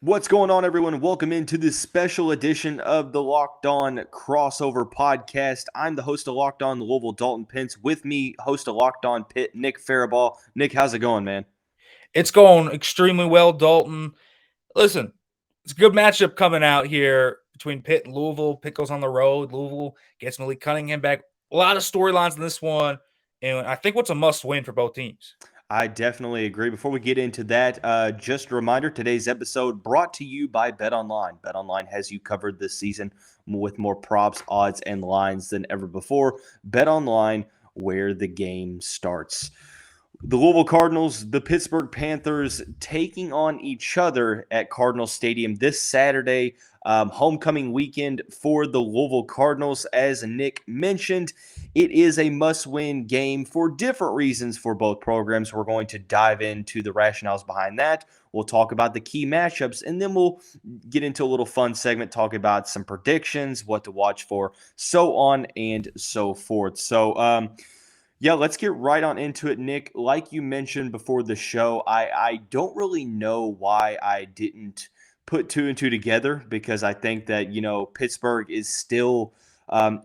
What's going on, everyone? Welcome into this special edition of the Locked On Crossover Podcast. I'm the host of Locked On Louisville, Dalton Pence. With me, host of Locked On Pitt, Nick Farabaugh. Nick, how's it going, man? It's going extremely well, Dalton. Listen, it's a good matchup coming out here between Pitt and Louisville. Pitt goes on the road. Louisville gets Malik Cunningham back. A lot of storylines in this one, and I think what's a must-win for both teams. I definitely agree. Before we get into that, just a reminder, today's episode brought to you by BetOnline. BetOnline has you covered this season with more props, odds, and lines than ever before. BetOnline, where the game starts. The Louisville Cardinals, the Pittsburgh Panthers taking on each other at Cardinal Stadium this Saturday. Homecoming weekend for the Louisville Cardinals. As Nick mentioned, it is a must-win game for different reasons for both programs. We're going to dive into the rationales behind that. We'll talk about the key matchups, and then we'll get into a little fun segment, talk about some predictions, what to watch for, so on and so forth. Yeah, let's get right on into it, Nick. Like you mentioned before the show, I don't really know why I didn't put two and two together because I think that, Pittsburgh is still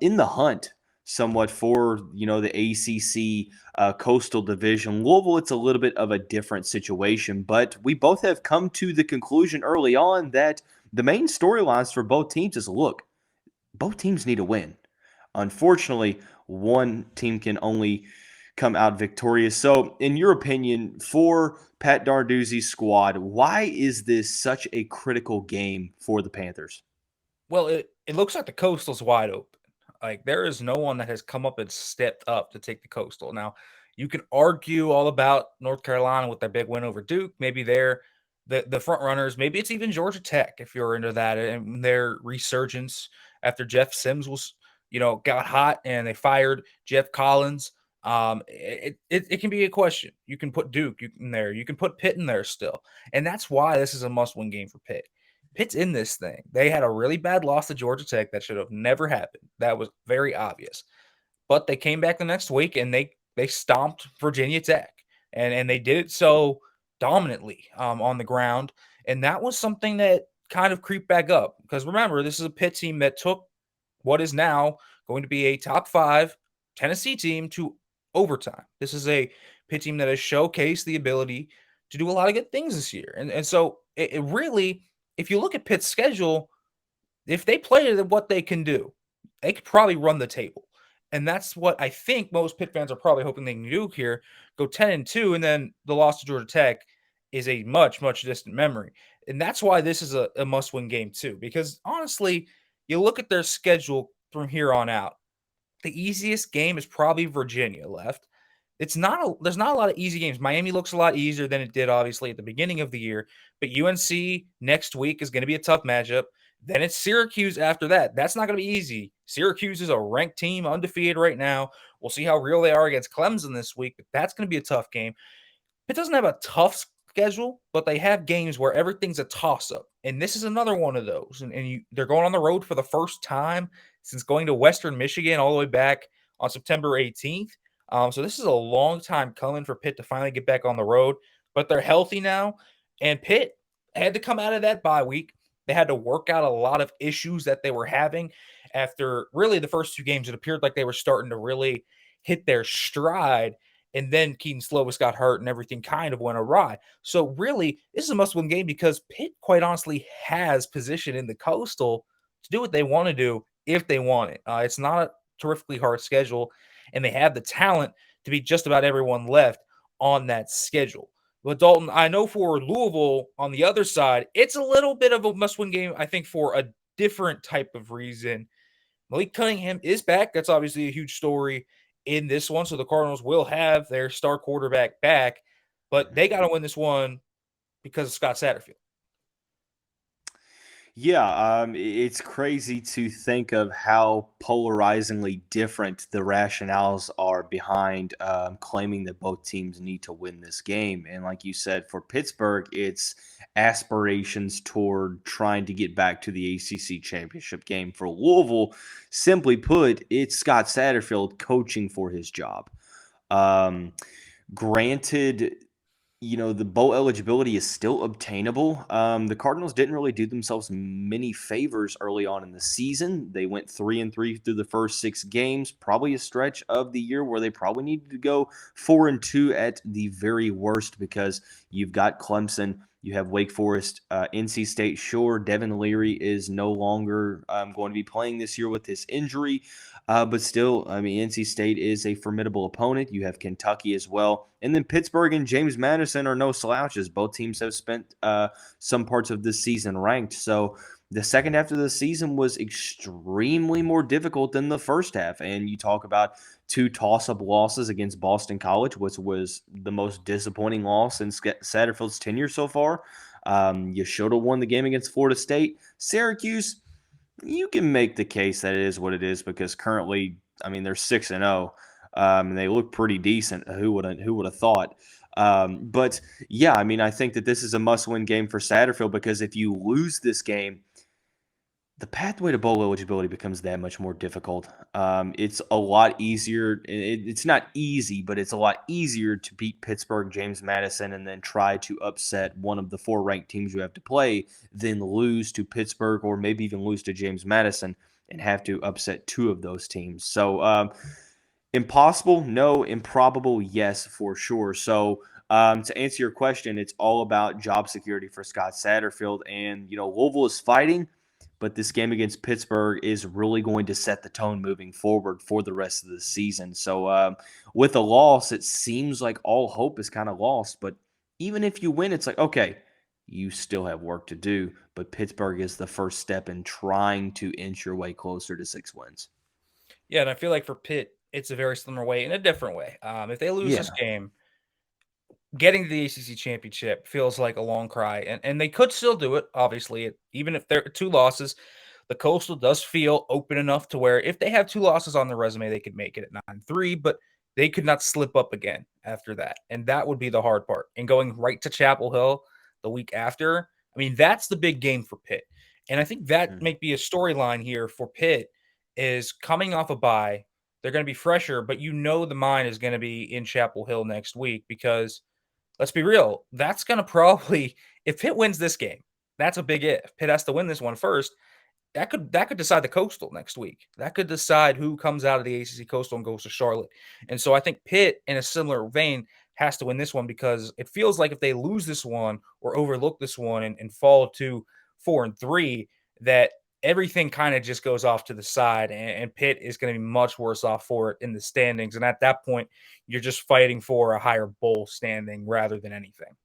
in the hunt somewhat for, the ACC Coastal Division. Louisville, it's a little bit of a different situation, but we both have come to the conclusion early on that the main storylines for both teams is, look, both teams need a win. Unfortunately, one team can only come out victorious. So, in your opinion, for Pat Narduzzi's squad, why is this such a critical game for the Panthers? Well, it looks like the Coastal's wide open. Like, there is no one that has come up and stepped up to take the Coastal. Now, you can argue all about North Carolina with their big win over Duke. Maybe they're the front runners. Maybe it's even Georgia Tech if you're into that and their resurgence after Jeff Sims got hot and they fired Jeff Collins. It can be a question. You can put Duke in there. You can put Pitt in there still. And that's why this is a must-win game for Pitt. Pitt's in this thing. They had a really bad loss to Georgia Tech that should have never happened. That was very obvious. But they came back the next week and they stomped Virginia Tech. And they did it so dominantly on the ground. And that was something that kind of creeped back up. Because remember, this is a Pitt team that took what is now going to be a top 5 Tennessee team to overtime. This is a Pitt team that has showcased the ability to do a lot of good things this year. And so it really, if you look at Pitt's schedule, if they play what they can do, they could probably run the table. And that's what I think most Pitt fans are probably hoping they can do here. Go 10-2, and then the loss to Georgia Tech is a much, much distant memory. And that's why this is a must-win game too. Because honestly, you look at their schedule from here on out. The easiest game is probably Virginia left. There's not a lot of easy games. Miami looks a lot easier than it did, obviously, at the beginning of the year. But UNC next week is going to be a tough matchup. Then it's Syracuse after that. That's not going to be easy. Syracuse is a ranked team, undefeated right now. We'll see how real they are against Clemson this week, but that's going to be a tough game. It doesn't have a tough schedule, but they have games where everything's a toss-up. And this is another one of those. They're going on the road for the first time since going to Western Michigan all the way back on September 18th. So this is a long time coming for Pitt to finally get back on the road. But they're healthy now. And Pitt had to come out of that bye week. They had to work out a lot of issues that they were having after really the first 2 games. It appeared like they were starting to really hit their stride. And then Kedon Slovis got hurt and everything kind of went awry. So really, this is a must-win game because Pitt, quite honestly, has position in the Coastal to do what they want to do if they want it. It's not a terrifically hard schedule, and they have the talent to beat just about everyone left on that schedule. But Dalton, I know for Louisville on the other side, it's a little bit of a must-win game, I think, for a different type of reason. Malik Cunningham is back. That's obviously a huge story in this one. So the Cardinals will have their star quarterback back, but they got to win this one because of Scott Satterfield. Yeah, it's crazy to think of how polarizingly different the rationales are behind claiming that both teams need to win this game. And like you said, for Pittsburgh, it's aspirations toward trying to get back to the ACC championship game. For Louisville, simply put, it's Scott Satterfield coaching for his job. Um, Granted, The bowl eligibility is still obtainable. The Cardinals didn't really do themselves many favors early on in the season. They went 3-3 through the first 6 games, probably a stretch of the year where they probably needed to go 4-2 at the very worst, because you've got Clemson, you have Wake Forest, NC State. Sure, Devin Leary is no longer going to be playing this year with his injury. But still, I mean, NC State is a formidable opponent. You have Kentucky as well. And then Pittsburgh and James Madison are no slouches. Both teams have spent some parts of this season ranked. So the second half of the season was extremely more difficult than the first half. And you talk about 2 toss-up losses against Boston College, which was the most disappointing loss in Satterfield's tenure so far. You should have won the game against Florida State. Syracuse, you can make the case that it is what it is, because currently, I mean, they're 6-0, and they look pretty decent. Who would have thought? But yeah, I mean, I think that this is a must-win game for Satterfield, because if you lose this game, the pathway to bowl eligibility becomes that much more difficult. It's a lot easier. It's not easy, but it's a lot easier to beat Pittsburgh, James Madison, and then try to upset one of the 4 ranked teams you have to play, than lose to Pittsburgh, or maybe even lose to James Madison and have to upset 2 of those teams. So impossible? No. Improbable? Yes, for sure. So to answer your question, it's all about job security for Scott Satterfield. And, Louisville is fighting, but this game against Pittsburgh is really going to set the tone moving forward for the rest of the season. So with a loss, it seems like all hope is kind of lost. But even if you win, it's like, okay, you still have work to do. But Pittsburgh is the first step in trying to inch your way closer to 6 wins. Yeah, and I feel like for Pitt, it's a very similar way in a different way. If they lose this Yeah. game, getting to the ACC championship feels like a long cry, and they could still do it. Obviously, even if they're 2 losses, the Coastal does feel open enough to where if they have 2 losses on their resume, they could make it at 9-3, but they could not slip up again after that, and that would be the hard part. And going right to Chapel Hill the week after, I mean, that's the big game for Pitt, and I think that Mhm. might be a storyline here for Pitt is coming off a bye. They're going to be fresher, but the mind is going to be in Chapel Hill next week because let's be real. That's going to probably, if Pitt wins this game, that's a big if. Pitt has to win this one first. That could decide the Coastal next week. That could decide who comes out of the ACC Coastal and goes to Charlotte. And so I think Pitt, in a similar vein, has to win this one because it feels like if they lose this one or overlook this one and fall to 4-3, that everything kind of just goes off to the side, and Pitt is going to be much worse off for it in the standings. And at that point, you're just fighting for a higher bowl standing rather than anything.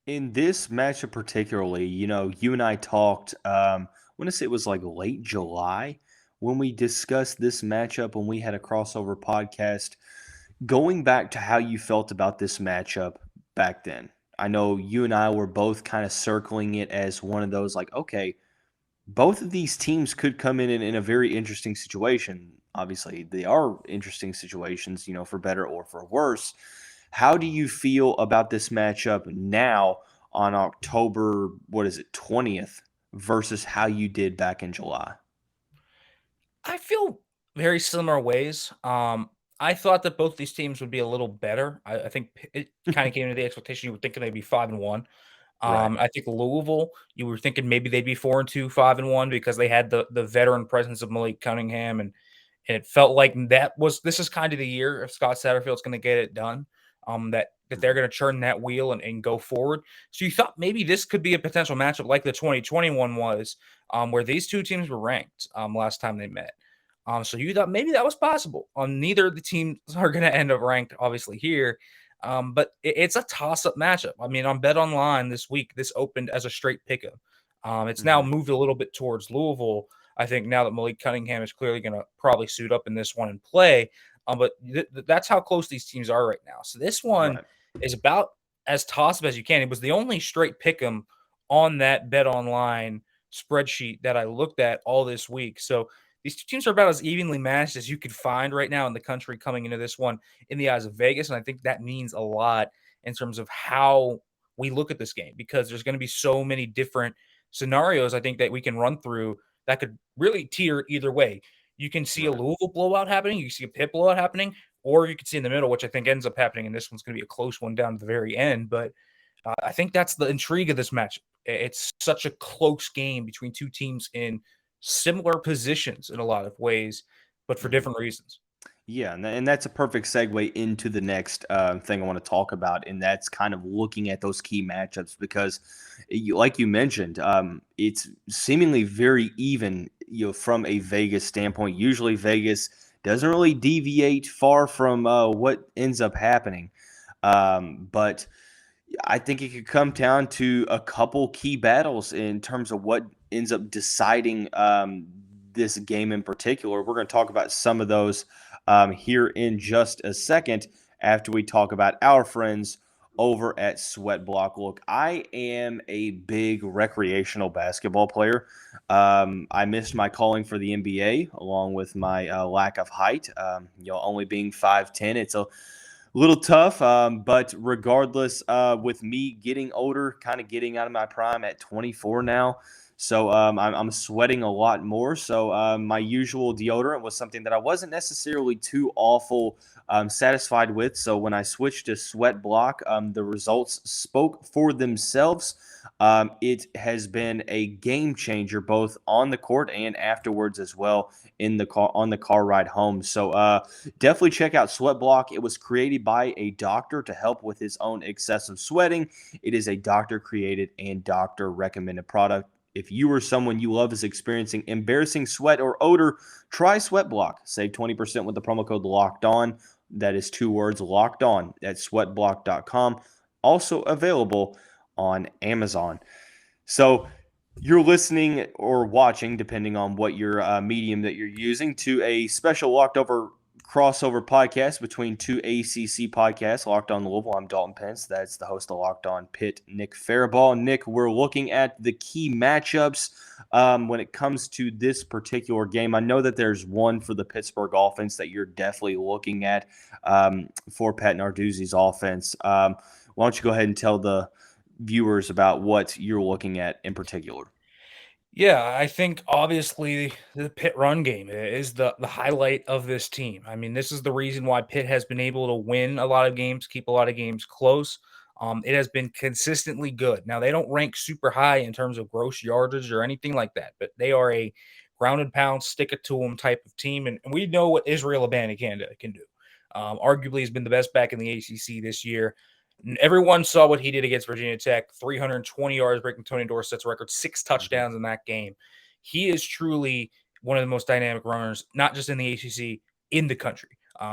In this matchup particularly, you and I talked, I want to say it was like late July when we discussed this matchup when we had a crossover podcast. Going back to how you felt about this matchup back then, I know you and I were both kind of circling it as one of those like, okay, both of these teams could come in a very interesting situation. Obviously, they are interesting situations, for better or for worse. How do you feel about this matchup now on October, what is it, 20th, versus how you did back in July? I feel very similar ways. I thought that both these teams would be a little better. I think it kind of came into the expectation you were thinking they'd be 5-1. Right. I think Louisville, you were thinking maybe they'd be 4-2, 5-1 because they had the veteran presence of Malik Cunningham, and it felt like this is kind of the year if Scott Satterfield's going to get it done. That they're Mhm. going to churn that wheel and go forward. So you thought maybe this could be a potential matchup like the 2021 was, where these 2 teams were ranked last time they met. So you thought maybe that was possible. Neither of the teams are going to end up ranked, obviously, here. But it's a toss-up matchup. I mean, on BetOnline this week, this opened as a straight pick'em. It's now Mhm. moved a little bit towards Louisville. I think now that Malik Cunningham is clearly going to probably suit up in this one and play. But that's how close these teams are right now. So this one Right. is about as toss-up as you can. It was the only straight pick'em on that BetOnline spreadsheet that I looked at all this week. So these 2 teams are about as evenly matched as you could find right now in the country coming into this one in the eyes of Vegas. And I think that means a lot in terms of how we look at this game because there's going to be so many different scenarios I think that we can run through that could really teeter either way. You can see a Right. Louisville blowout happening. You see a Pitt blowout happening, or you could see in the middle, which I think ends up happening. And this one's going to be a close one down to the very end. But I think that's the intrigue of this match. It's such a close game between two teams in similar positions in a lot of ways, but for different reasons. Yeah, and that's a perfect segue into the next thing I want to talk about, and that's kind of looking at those key matchups because, like you mentioned, it's seemingly very even. From a Vegas standpoint, usually Vegas doesn't really deviate far from what ends up happening, but I think it could come down to a couple key battles in terms of what ends up deciding this game in particular. We're going to talk about some of those here in just a second after we talk about our friends over at Sweat Block. Look, I am a big recreational basketball player. I missed my calling for the NBA along with my lack of height. Only being 5'10", it's a little tough, but regardless, with me getting older, kind of getting out of my prime at 24 now, so I'm sweating a lot more. So my usual deodorant was something that I wasn't necessarily too awful satisfied with. So when I switched to Sweat Block, the results spoke for themselves. It has been a game changer both on the court and afterwards as well in the car on the car ride home. So definitely check out Sweat Block. It was created by a doctor to help with his own excessive sweating. It is a doctor created and doctor recommended product. If you or someone you love is experiencing embarrassing sweat or odor, try Sweat Block. Save 20% with the promo code Locked On. That is 2 words, Locked On, at sweatblock.com. Also available on Amazon. So you're listening or watching, depending on what your medium that you're using, to a special Locked Over crossover podcast between two ACC podcasts, Locked On Louisville. I'm Dalton Pence. That's the host of Locked On Pitt, Nick Farabaugh. Nick, we're looking at the key matchups when it comes to this particular game. I know that there's one for the Pittsburgh offense that you're definitely looking at for Pat Narduzzi's offense. Why don't you go ahead and tell the viewers about what you're looking at in particular? Yeah, I think obviously the Pitt run game is the highlight of this team. I mean, this is the reason why Pitt has been able to win a lot of games, keep a lot of games close. It has been consistently good. Now they don't rank super high in terms of gross yardage or anything like that, but they are a grounded pound, stick it to them type of team, and we know what Israel Abanikanda can do. Arguably, has been the best back in the ACC this year. Everyone saw what he did against Virginia Tech, 320 yards, breaking Tony Dorsett's record, 6 touchdowns in that game. He is truly one of the most dynamic runners, not just in the ACC, in the country.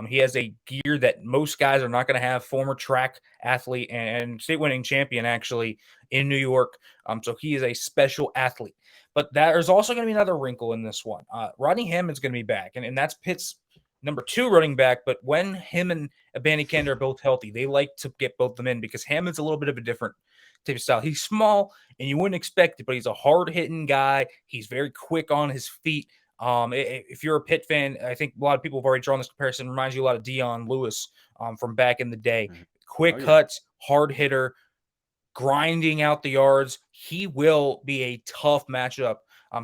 He has a gear that most guys are not going to have. Former track athlete and state-winning champion, actually, in New York. So he is a special athlete. But there's also going to be another wrinkle in this one. Rodney Hammond's going to be back, and that's Pitt's number 2 running back. But when him and Abanikanda are both healthy, they like to get both of them in because Hammond's a little bit of a different type of style. He's small and you wouldn't expect it, but he's a hard-hitting guy. He's very quick on his feet. If you're a Pitt fan, I think a lot of people have already drawn this comparison. It reminds you a lot of Dion Lewis from back in the day. Quick cuts, hard hitter, grinding out the yards. He will be a tough matchup.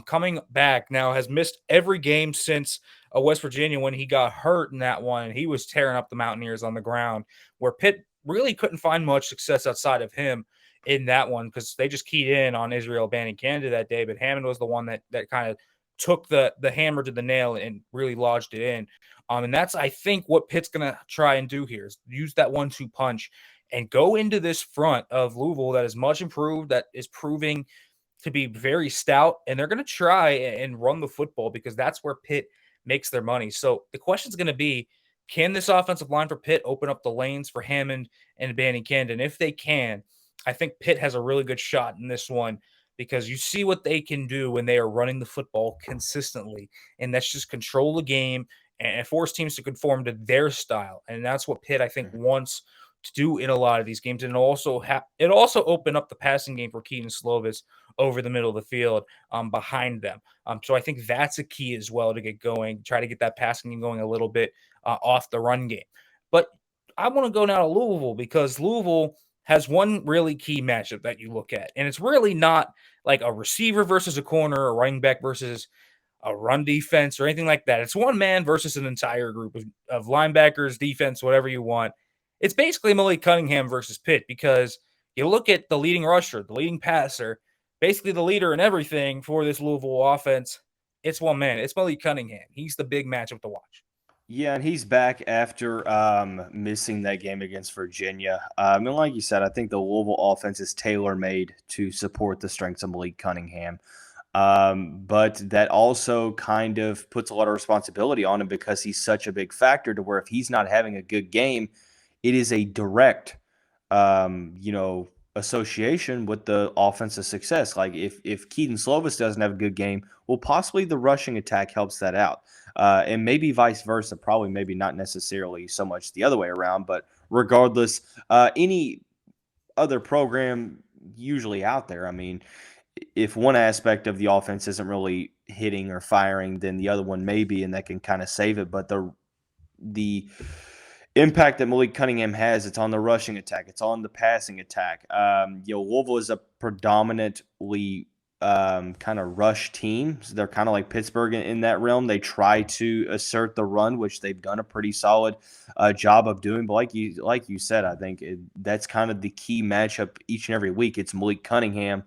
Coming back now, has missed every game since West Virginia when he got hurt in that one. He was tearing up the Mountaineers on the ground, where Pitt really couldn't find much success outside of him in that one because they just keyed in on Israel Abanikanda that day. But Hammond was the one that kind of took the hammer to the nail and really lodged it in. And that's, I think, what Pitt's going to try and do here is use that 1-2 punch and go into this front of Louisville that is much improved, that is proving to be very stout, and they're going to try and run the football because that's where Pitt makes their money. So the question is going to be, can this offensive line for Pitt open up the lanes for Hammond and Abanikanda? And if they can, I think Pitt has a really good shot in this one because you see what they can do when they are running the football consistently, and that's just control the game and force teams to conform to their style. And that's what Pitt, I think, wants to do in a lot of these games. And it also opened up the passing game for Kedon Slovis over the middle of the field behind them. So I think that's a key as well to get going, try to get that passing game going a little bit off the run game. But I want to go now to Louisville because Louisville has one really key matchup that you look at. And it's really not like a receiver versus a corner, a running back versus a run defense or anything like that. It's one man versus an entire group of linebackers, defense, whatever you want. It's basically Malik Cunningham versus Pitt because you look at the leading rusher, the leading passer, basically the leader in everything for this Louisville offense. It's one man. It's Malik Cunningham. He's the big matchup to watch. Yeah, and he's back after missing that game against Virginia. And like you said, I think the Louisville offense is tailor-made to support the strengths of Malik Cunningham. But that also kind of puts a lot of responsibility on him because he's such a big factor to where if he's not having a good game, it is a direct, association with the offensive success. Like if Kedon Slovis doesn't have a good game, well, possibly the rushing attack helps that out. And maybe vice versa, probably maybe not necessarily so much the other way around, but regardless, any other program usually out there, I mean, if one aspect of the offense isn't really hitting or firing, then the other one may be, and that can kind of save it. But the impact that Malik Cunningham has, it's on the rushing attack, it's on the passing attack. Louisville is a predominantly kind of rush team. So they're kind of like Pittsburgh in that realm. They try to assert the run, which they've done a pretty solid job of doing. But like you said, I think that's kind of the key matchup each and every week. It's Malik Cunningham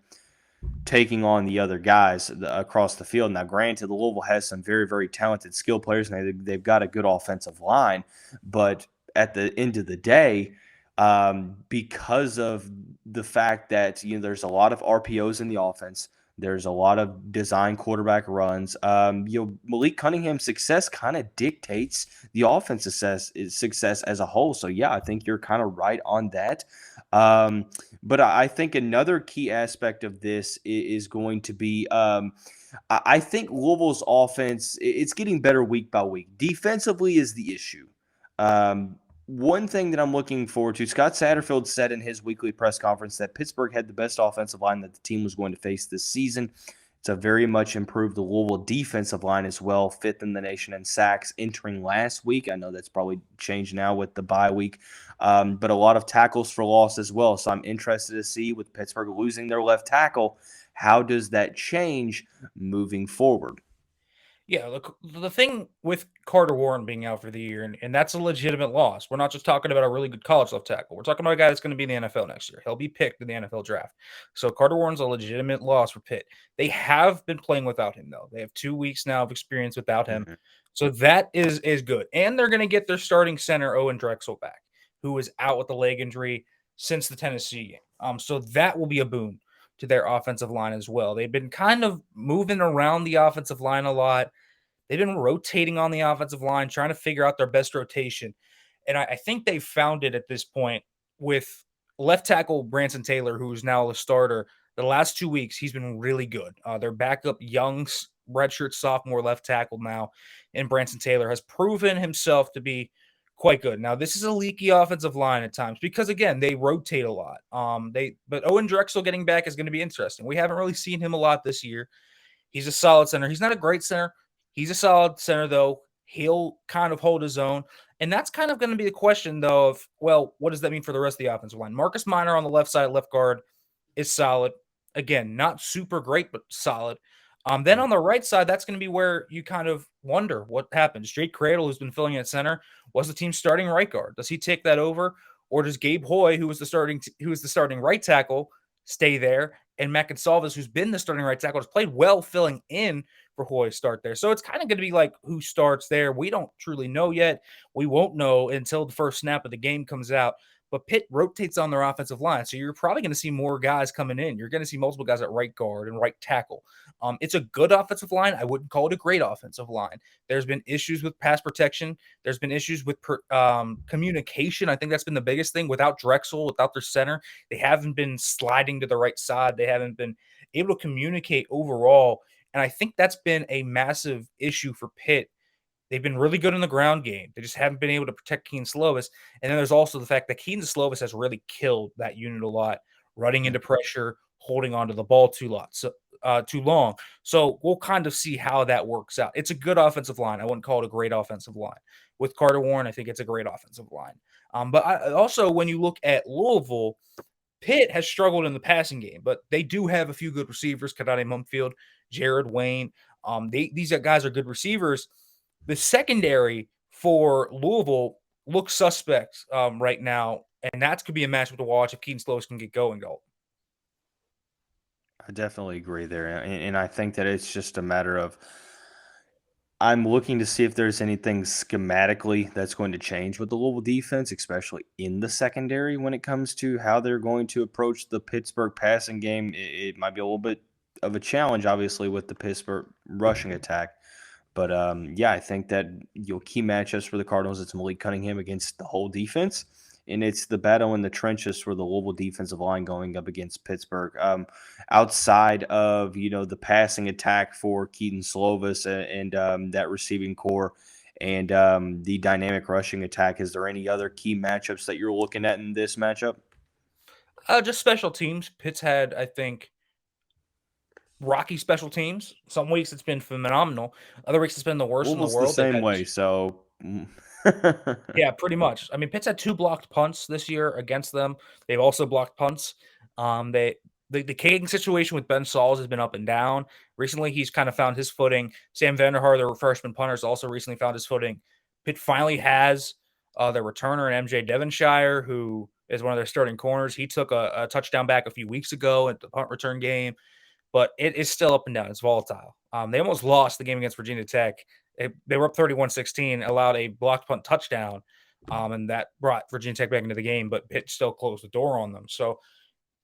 taking on the other guys across the field. Now, granted, the Louisville has some very, very talented skill players, and they've got a good offensive line. But at the end of the day, because of the fact that there's a lot of RPOs in the offense, there's a lot of design quarterback runs. Malik Cunningham's success kind of dictates the offensive success as a whole. So yeah, I think you're kind of right on that. But I think another key aspect of this is going to be I think Louisville's offense, it's getting better week by week. Defensively is the issue. One thing that I'm looking forward to, Scott Satterfield said in his weekly press conference that Pittsburgh had the best offensive line that the team was going to face this season. It's a very much improved the Louisville defensive line as well, fifth in the nation in sacks entering last week. I know that's probably changed now with the bye week, but a lot of tackles for loss as well. So I'm interested to see with Pittsburgh losing their left tackle, how does that change moving forward? Yeah, look, the thing with Carter Warren being out for the year, and that's a legitimate loss. We're not just talking about a really good college left tackle. We're talking about a guy that's going to be in the NFL next year. He'll be picked in the NFL draft. So Carter Warren's a legitimate loss for Pitt. They have been playing without him, though. They have 2 weeks now of experience without him. Mhm. So that is good. And they're going to get their starting center, Owen Drexel, back, who is out with a leg injury since the Tennessee game. So that will be a boon to their offensive line as well. They've been kind of moving around the offensive line a lot. They've been rotating on the offensive line, trying to figure out their best rotation. And I think they've found it at this point with left tackle Branson Taylor, who's now a starter. The last 2 weeks, he's been really good. Their backup young redshirt sophomore left tackle now, and Branson Taylor has proven himself to be quite good. Now, this is a leaky offensive line at times because, again, they rotate a lot. But Owen Drexel getting back is going to be interesting. We haven't really seen him a lot this year. He's a solid center. He's not a great center. He's a solid center, though. He'll kind of hold his own. And that's kind of going to be the question, though, of, well, what does that mean for the rest of the offensive line? Marcus Minor on the left side, left guard, is solid. Again, not super great, but solid. Then on the right side, that's going to be where you kind of wonder what happens. Jake Cradle, who's been filling at center, was the team's starting right guard. Does he take that over, or does Gabe Hoy, who was the starting right tackle, stay there? And Matt Gonsalves, who's been the starting right tackle, has played well filling in for Hoy start there. So it's kind of going to be like who starts there. We don't truly know yet. We won't know until the first snap of the game comes out. But Pitt rotates on their offensive line. So you're probably going to see more guys coming in. You're going to see multiple guys at right guard and right tackle. It's a good offensive line. I wouldn't call it a great offensive line. There's been issues with pass protection. There's been issues with communication. I think that's been the biggest thing. Without Drexel, without their center, they haven't been sliding to the right side. They haven't been able to communicate overall. And I think that's been a massive issue for Pitt. They've been really good in the ground game. They just haven't been able to protect Kedon Slovis. And then there's also the fact that Kedon Slovis has really killed that unit a lot, running into pressure, holding onto the ball too long. So we'll kind of see how that works out. It's a good offensive line. I wouldn't call it a great offensive line. With Carter Warren, I think it's a great offensive line. But also, when you look at Louisville, Pitt has struggled in the passing game, but they do have a few good receivers, Kadane Mumfield, Jared Wayne. These guys are good receivers. The secondary for Louisville looks suspect right now, and that could be a matchup to watch if Kedon Slovis can get going, Dalton. I definitely agree there, and I think that it's just a matter of I'm looking to see if there's anything schematically that's going to change with the Louisville defense, especially in the secondary when it comes to how they're going to approach the Pittsburgh passing game. It might be a little bit of a challenge, obviously, with the Pittsburgh rushing attack. But yeah, I think that key matchups for the Cardinals, it's Malik Cunningham against the whole defense, and it's the battle in the trenches for the Louisville defensive line going up against Pittsburgh. Outside of the passing attack for Kedon Slovis and that receiving core, and the dynamic rushing attack, is there any other key matchups that you're looking at in this matchup? Just special teams. Pitt's had, I think, rocky special teams. Some weeks it's been phenomenal. Other weeks it's been the worst in the Louisville's the world. They've same had way, so. Yeah, pretty much. I mean, Pitt's had 2 blocked punts this year against them. They've also blocked punts. They the kicking situation with Ben Sauls has been up and down. Recently, he's kind of found his footing. Sam Vanderhaar, their freshman punter, has also recently found his footing. Pitt finally has their returner, MJ Devonshire, who is one of their starting corners. He took a touchdown back a few weeks ago at the punt return game, but it is still up and down. It's volatile. They almost lost the game against Virginia Tech. They were up 31-16, allowed a blocked punt touchdown, and that brought Virginia Tech back into the game, but Pitt still closed the door on them. So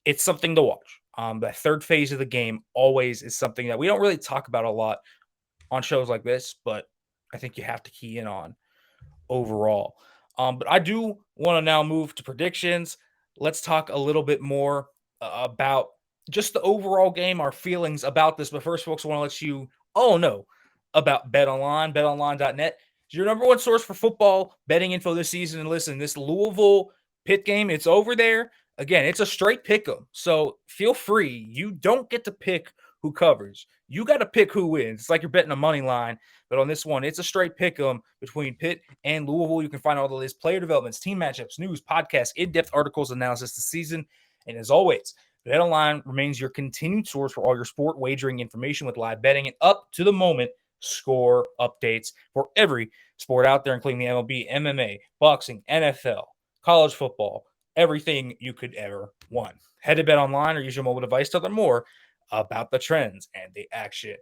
it's something to watch. That third phase of the game always is something that we don't really talk about a lot on shows like this, but I think you have to key in on overall. But I do want to now move to predictions. Let's talk a little bit more about just the overall game, our feelings about this. But first, folks, I want to let you all know about BetOnline, betonline.net. It's your number one source for football betting info this season. And listen, this Louisville Pitt game, it's over there. Again, it's a straight pick 'em. So feel free. You don't get to pick who covers. You got to pick who wins. It's like you're betting a money line. But on this one, it's a straight pick 'em between Pitt and Louisville. You can find all the latest player developments, team matchups, news, podcasts, in-depth articles, analysis this season. And as always, BetOnline remains your continued source for all your sport wagering information with live betting and up-to-the-moment score updates for every sport out there, including the MLB, MMA, boxing, NFL, college football, everything you could ever want. Head to BetOnline or use your mobile device to learn more about the trends and the action.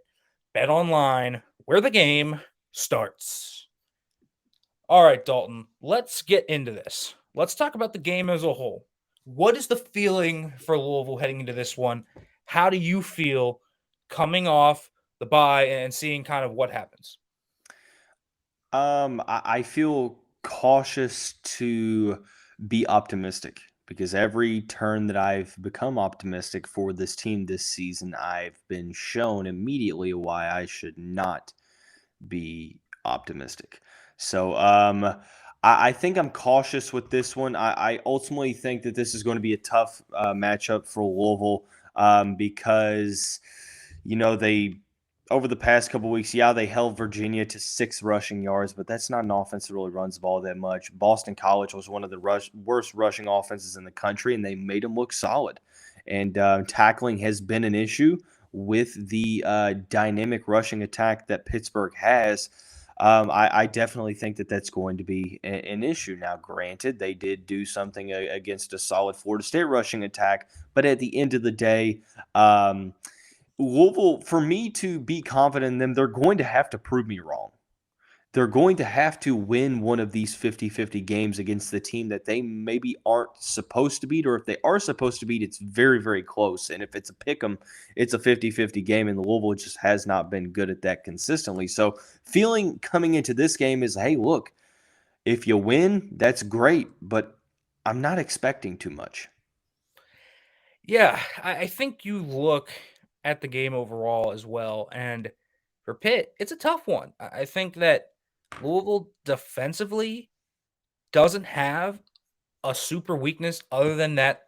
BetOnline, where the game starts. All right, Dalton, let's get into this. Let's talk about the game as a whole. What is the feeling for Louisville heading into this one? How do you feel coming off the bye and seeing kind of what happens? I feel cautious to be optimistic because every turn that I've become optimistic for this team this season, I've been shown immediately why I should not be optimistic. So I think I'm cautious with this one. I ultimately think that this is going to be a tough matchup for Louisville because they over the past couple weeks, yeah, they held Virginia to 6 rushing yards, but that's not an offense that really runs the ball that much. Boston College was one of the worst rushing offenses in the country, and they made them look solid. And tackling has been an issue with the dynamic rushing attack that Pittsburgh has. I definitely think that that's going to be an issue. Now, granted, they did do something against a solid Florida State rushing attack, but at the end of the day, Louisville, for me to be confident in them, they're going to have to prove me wrong. They're going to have to win one of these 50-50 games against the team that they maybe aren't supposed to beat, or if they are supposed to beat, it's very, very close. And if it's a pick 'em, it's a 50-50 game, and Louisville just has not been good at that consistently. So feeling coming into this game is, hey, look, if you win, that's great, but I'm not expecting too much. Yeah, I think you look at the game overall as well. And for Pitt, it's a tough one. I think that Louisville defensively doesn't have a super weakness other than that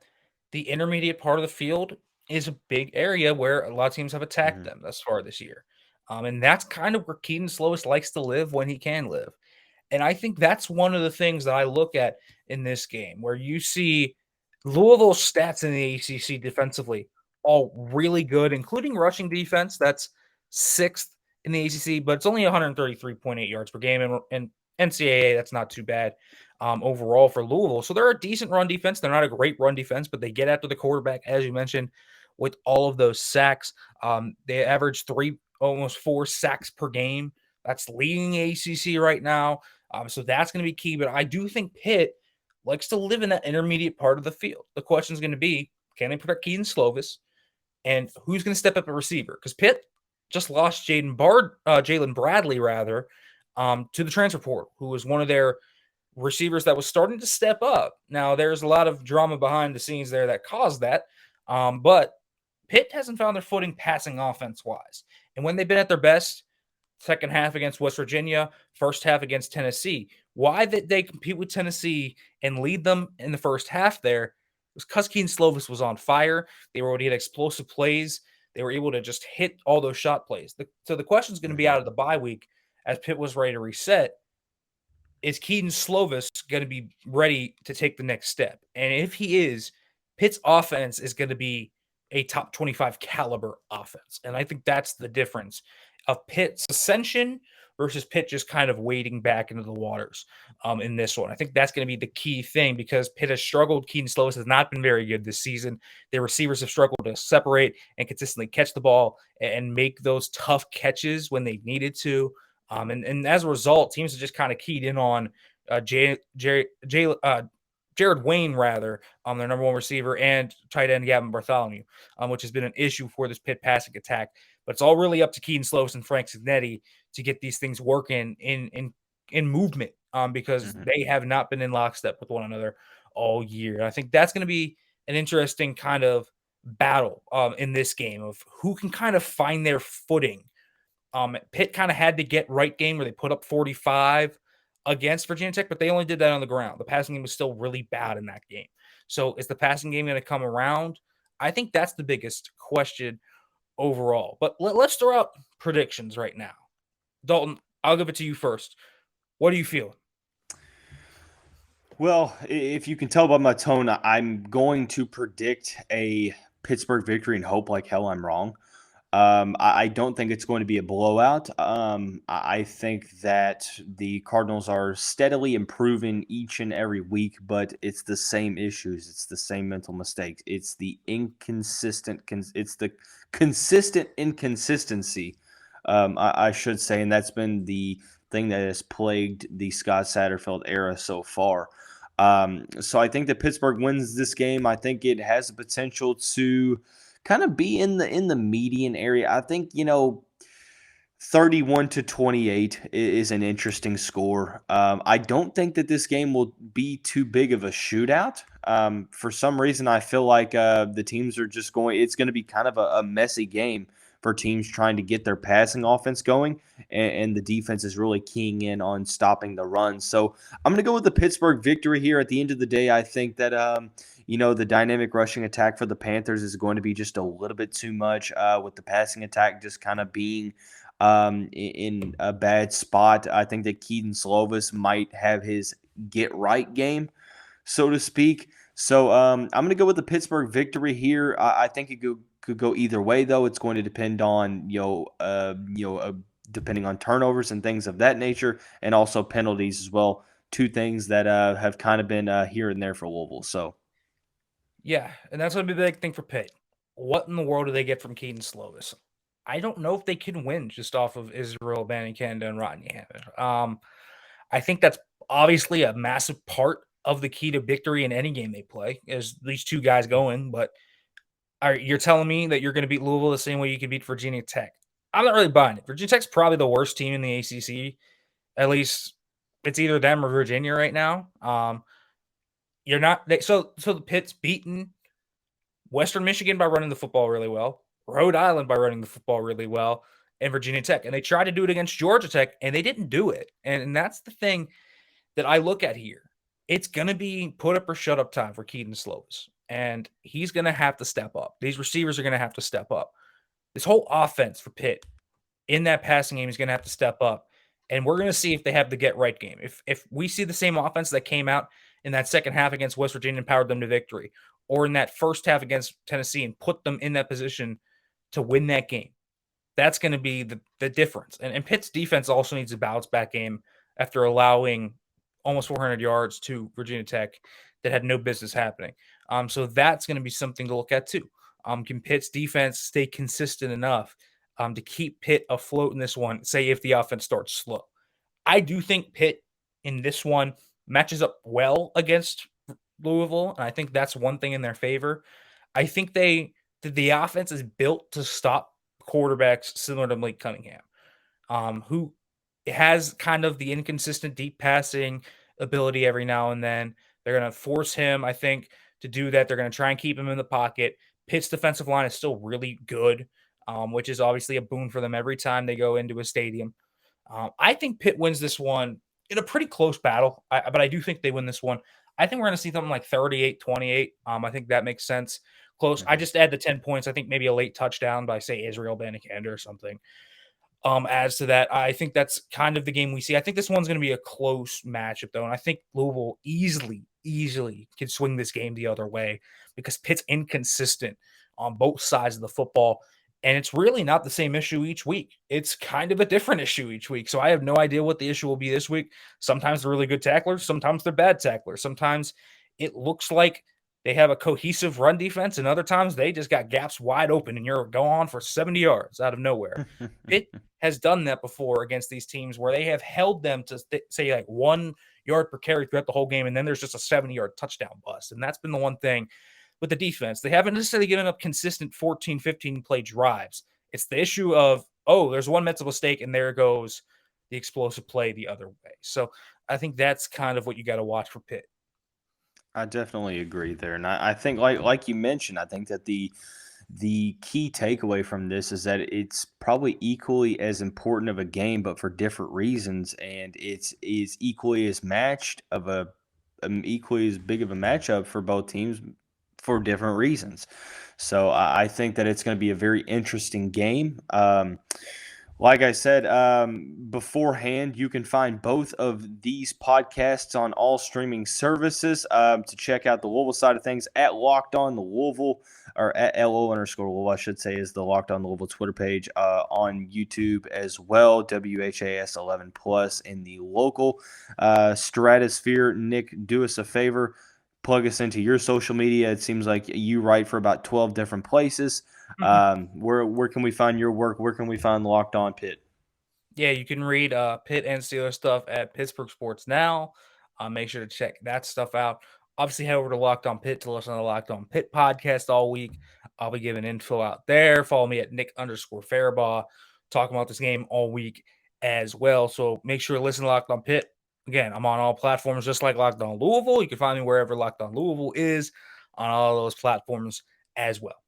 the intermediate part of the field is a big area where a lot of teams have attacked Mhm. them thus far this year. And that's kind of where Kedon Slovis likes to live when he can live. And I think that's one of the things that I look at in this game, where you see Louisville's stats in the ACC defensively all really good, including rushing defense. That's 6th in the ACC, but it's only 133.8 yards per game. And NCAA, that's not too bad overall for Louisville. So they're a decent run defense. They're not a great run defense, but they get after the quarterback, as you mentioned, with all of those sacks. They average almost 4 sacks per game. That's leading the ACC right now. So that's going to be key. But I do think Pitt likes to live in that intermediate part of the field. The question is going to be, can they protect Kedon Slovis? And who's going to step up a receiver? Because Pitt just lost Jalen Bradley, to the transfer portal, who was one of their receivers that was starting to step up. Now, there's a lot of drama behind the scenes there that caused that. But Pitt hasn't found their footing passing offense-wise. And when they've been at their best, second half against West Virginia, first half against Tennessee. Why did they compete with Tennessee and lead them in the first half there? Was because Kedon Slovis was on fire. They were able to hit explosive plays. They were able to just hit all those shot plays. So the question is going to be out of the bye week as Pitt was ready to reset. Is Kedon Slovis going to be ready to take the next step? And if he is, Pitt's offense is going to be a top 25 caliber offense. And I think that's the difference of Pitt's ascension versus Pitt just kind of wading back into the waters in this one. I think that's going to be the key thing because Pitt has struggled. Kedon Slovis has not been very good this season. Their receivers have struggled to separate and consistently catch the ball and make those tough catches when they needed to. And as a result, teams have just kind of keyed in on Jared Wayne, their number one receiver, and tight end Gavin Bartholomew, which has been an issue for this Pitt passing attack. But it's all really up to Kedon Slovis and Frank Cignetti to get these things working in movement because they have not been in lockstep with one another all year. I think that's going to be an interesting kind of battle in this game of who can kind of find their footing. Pitt kind of had to get right game where they put up 45 against Virginia Tech, but they only did that on the ground. The passing game was still really bad in that game. So is the passing game going to come around? I think that's the biggest question overall. But let's throw out predictions right now. Dalton, I'll give it to you first. What do you feel? Well, if you can tell by my tone, I'm going to predict a Pittsburgh victory and hope like hell I'm wrong. I don't think it's going to be a blowout. I think that the Cardinals are steadily improving each and every week, but it's the same issues. It's the same mental mistakes. It's the consistent inconsistency, I should say, and that's been the thing that has plagued the Scott Satterfield era so far. So I think that Pittsburgh wins this game. I think it has the potential to kind of be in the median area. I think 31-28 is an interesting score. I don't think that this game will be too big of a shootout. For some reason, I feel like the teams are just going. It's going to be kind of a messy game for teams trying to get their passing offense going, and the defense is really keying in on stopping the run. So I'm going to go with the Pittsburgh victory here. At the end of the day, I think that the dynamic rushing attack for the Panthers is going to be just a little bit too much with the passing attack just kind of being in a bad spot. I think that Kedon Slovis might have his get right game, so to speak. So I'm going to go with the Pittsburgh victory here. I think it could go either way, though. It's going to depend on depending on turnovers and things of that nature, and also penalties as well. Two things that have kind of been here and there for Louisville. So. Yeah, and that's going to be the big thing for Pitt. What in the world do they get from Kedon Slovis? I don't know if they can win just off of Israel Abanikanda and Rodney Hammond. I think that's obviously a massive part of the key to victory in any game they play is these two guys going. But you're telling me that you're going to beat Louisville the same way you can beat Virginia Tech? I'm not really buying it. Virginia Tech's probably the worst team in the ACC. At least it's either them or Virginia right now. You're not so the Pitt's beaten Western Michigan by running the football really well, Rhode Island by running the football really well, and Virginia Tech. And they tried to do it against Georgia Tech, and they didn't do it. And that's the thing that I look at here. It's going to be put up or shut up time for Kedon Slovis, and he's going to have to step up. These receivers are going to have to step up. This whole offense for Pitt in that passing game is going to have to step up, and we're going to see if they have the get right game. If we see the same offense that came out in that second half against West Virginia and powered them to victory, or in that first half against Tennessee and put them in that position to win that game. That's going to be the difference. And Pitt's defense also needs a bounce back game after allowing almost 400 yards to Virginia Tech that had no business happening. So that's going to be something to look at too. Can Pitt's defense stay consistent enough to keep Pitt afloat in this one, say if the offense starts slow? I do think Pitt in this one matches up well against Louisville, and I think that's one thing in their favor. I think the offense is built to stop quarterbacks similar to Malik Cunningham, who has kind of the inconsistent deep passing ability every now and then. They're going to force him, I think, to do that. They're going to try and keep him in the pocket. Pitt's defensive line is still really good, which is obviously a boon for them every time they go into a stadium. I think Pitt wins this one in a pretty close battle, but I do think they win this one. I think we're going to see something like 38-28. I think that makes sense. Close. I just add the 10 points. I think maybe a late touchdown by, say, Israel Banikander or something. Adds to that. I think that's kind of the game we see. I think this one's going to be a close matchup, though, and I think Louisville easily can swing this game the other way because Pitt's inconsistent on both sides of the football, and it's really not the same issue each week. It's kind of a different issue each week, so I have no idea what the issue will be this week. Sometimes they're really good tacklers, sometimes they're bad tacklers, sometimes it looks like they have a cohesive run defense, and other times they just got gaps wide open, and you're going on for 70 yards out of nowhere. Pitt has done that before against these teams where they have held them to say like 1 yard per carry throughout the whole game, and then there's just a 70-yard touchdown bust. And that's been the one thing with the defense. They haven't necessarily given up consistent 14, 15 play drives. It's the issue of, oh, there's one mental mistake, and there goes the explosive play the other way. So I think that's kind of what you got to watch for Pitt. I definitely agree there, and I think like you mentioned, I think that the key takeaway from this is that it's probably equally as important of a game, but for different reasons, and it's is equally as matched of a equally as big of a matchup for both teams for different reasons. So I think that it's going to be a very interesting game. Like I said beforehand, you can find both of these podcasts on all streaming services. To check out the Louisville side of things, at Locked On the Louisville, or at LO_Louisville, I should say, is the Locked On Louisville Twitter page, on YouTube as well. WHAS 11 Plus in the local stratosphere. Nick, do us a favor. Plug us into your social media. It seems like you write for about 12 different places. Where can we find your work? Where can we find Locked On Pitt? Yeah, you can read Pitt and Steelers stuff at Pittsburgh Sports Now. Make sure to check that stuff out. Obviously, head over to Locked On Pitt to listen to the Locked On Pitt podcast all week. I'll be giving info out there. Follow me at Nick_Farabaugh. Talking about this game all week as well. So make sure to listen to Locked On Pitt. Again, I'm on all platforms just like Locked On Louisville. You can find me wherever Locked On Louisville is on all those platforms as well.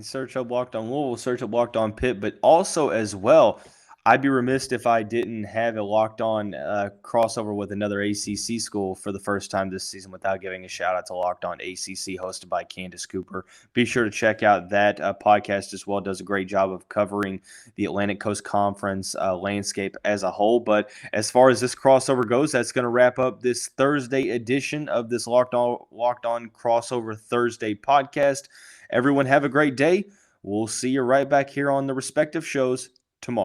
Search up Locked On Louisville, search up Locked On Pitt, but also as well, I'd be remiss if I didn't have a Locked On crossover with another ACC school for the first time this season without giving a shout out to Locked On ACC, hosted by Candace Cooper. Be sure to check out that podcast as well. It does a great job of covering the Atlantic Coast Conference landscape as a whole. But as far as this crossover goes, that's going to wrap up this Thursday edition of this Locked On Crossover Thursday podcast. Everyone have a great day. We'll see you right back here on the respective shows